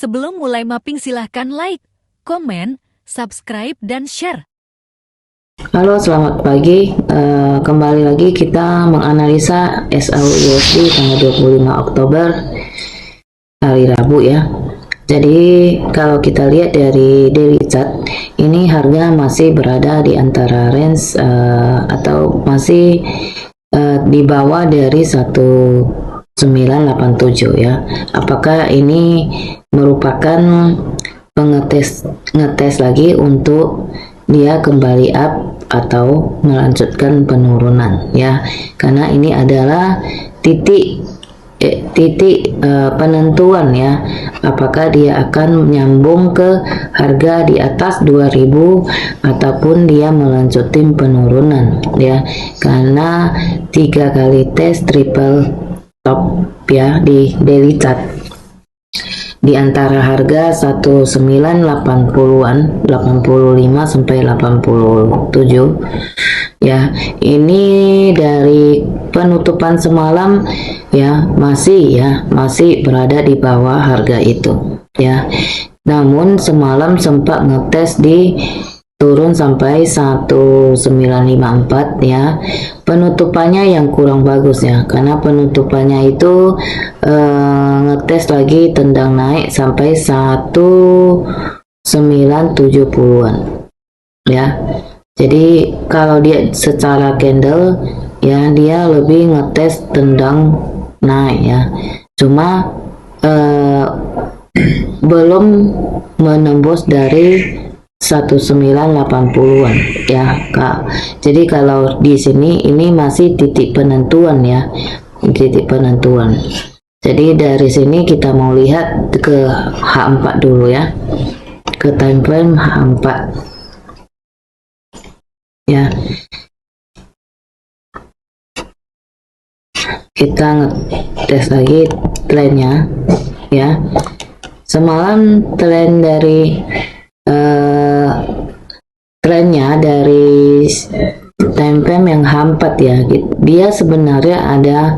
Sebelum mulai mapping silahkan like, komen, subscribe, dan share. Halo, selamat pagi. Kembali lagi kita menganalisa SAU-USD tanggal 25 Oktober hari Rabu ya. Jadi kalau kita lihat dari daily chart, ini harga masih berada di antara range atau masih di bawah dari 1987 ya. Apakah ini merupakan ngetes lagi untuk dia kembali up atau melanjutkan penurunan ya, karena ini adalah titik penentuan ya, apakah dia akan menyambung ke harga di atas 2000 ataupun dia melanjutin penurunan ya, karena 3 kali tes triple top ya di daily chart di antara harga 1980-an 85 sampai 87 ya. Ini dari penutupan semalam ya masih berada di bawah harga itu ya. Namun semalam sempat ngetes di turun sampai 1954 ya. Penutupannya yang kurang bagus ya, karena penutupannya itu ngetes lagi tendang naik sampai 1970-an ya. Jadi kalau dia secara candle ya, dia lebih ngetes tendang naik ya, cuma belum menembus dari 1980-an ya Kak. Jadi kalau di sini ini masih titik penentuan ya, titik penentuan. Jadi dari sini kita mau lihat ke H4 dulu ya, ke time frame H4 ya. Kita ngetes lagi trennya ya. Semalam tren dari trennya dari time frame yang H4 ya, dia sebenarnya ada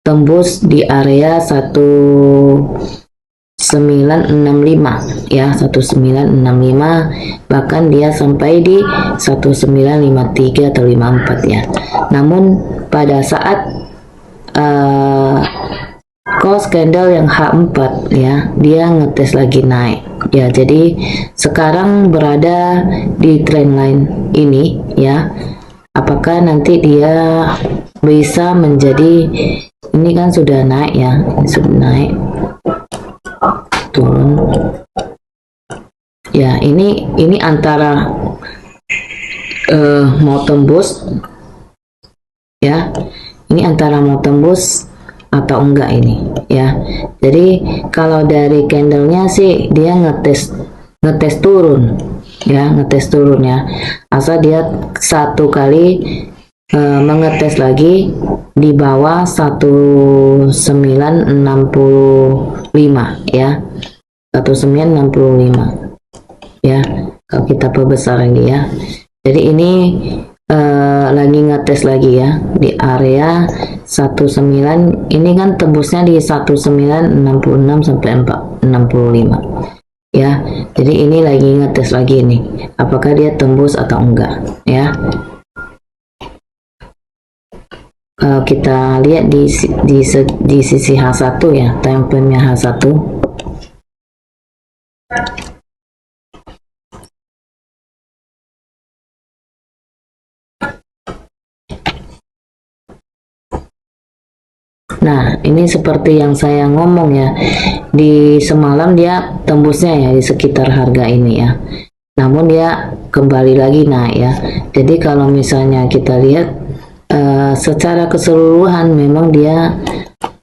tembus di area 1965 ya, 1965, bahkan dia sampai di 1953 atau 54 ya. Namun pada saat close candle yang H4 ya, dia ngetes lagi naik ya. Jadi sekarang berada di trend line ini ya. Apakah nanti dia bisa menjadi, ini kan sudah naik ya, ini sudah naik turun ya. Ini antara mau tembus ya, ini antara mau tembus atau enggak ini ya. Jadi kalau dari candlenya sih dia ngetes turun ya, ngetes turun ya, asal dia satu kali mengetes lagi di bawah 1965 ya, 1965 ya. Kalau kita perbesar lagi ya, jadi ini lagi ngetes lagi ya di area 19, ini kan tembusnya di 1966 sampai 65 ya. Jadi ini lagi ngetes lagi nih, apakah dia tembus atau enggak ya. Kalau kita lihat di sisi H1 ya, time frame nya H1 nah, ini seperti yang saya ngomong ya, di semalam dia tembusnya ya di sekitar harga ini ya, namun dia kembali lagi naik ya. Jadi kalau misalnya kita lihat secara keseluruhan memang dia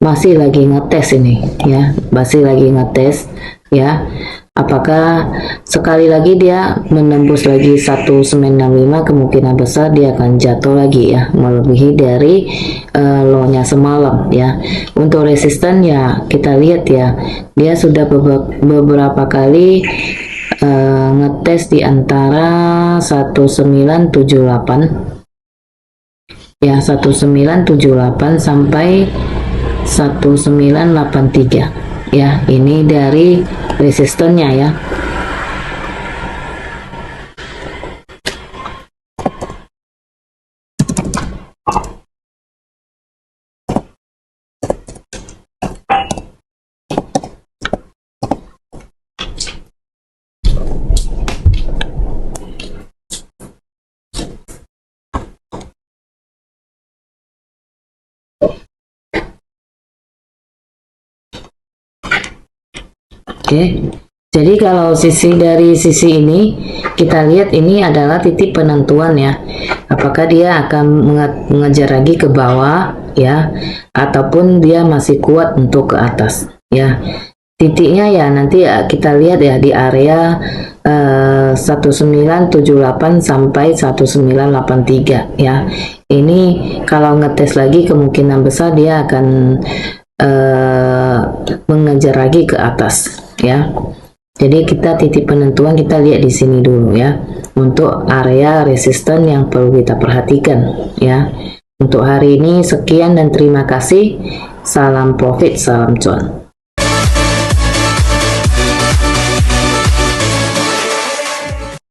masih lagi ngetes ini ya, masih lagi ngetes ya. Apakah sekali lagi dia menembus lagi 1965, kemungkinan besar dia akan jatuh lagi ya, melebihi dari low-nya semalam ya. Untuk resisten ya kita lihat ya, dia sudah beberapa kali ngetes di antara 1978 ya, 1978 sampai 1983 ya. Ini dari resistennya ya. Oke, jadi kalau dari sisi ini kita lihat ini adalah titik penentuan ya. Apakah dia akan mengejar lagi ke bawah ya, ataupun dia masih kuat untuk ke atas ya. Titiknya ya nanti ya kita lihat ya di area 1978 sampai 1983 ya. Ini kalau ngetes lagi kemungkinan besar dia akan mengejar lagi ke atas ya. Jadi kita titik penentuan kita lihat di sini dulu ya, untuk area resisten yang perlu kita perhatikan ya. Untuk hari ini sekian dan terima kasih. Salam profit, salam cuan.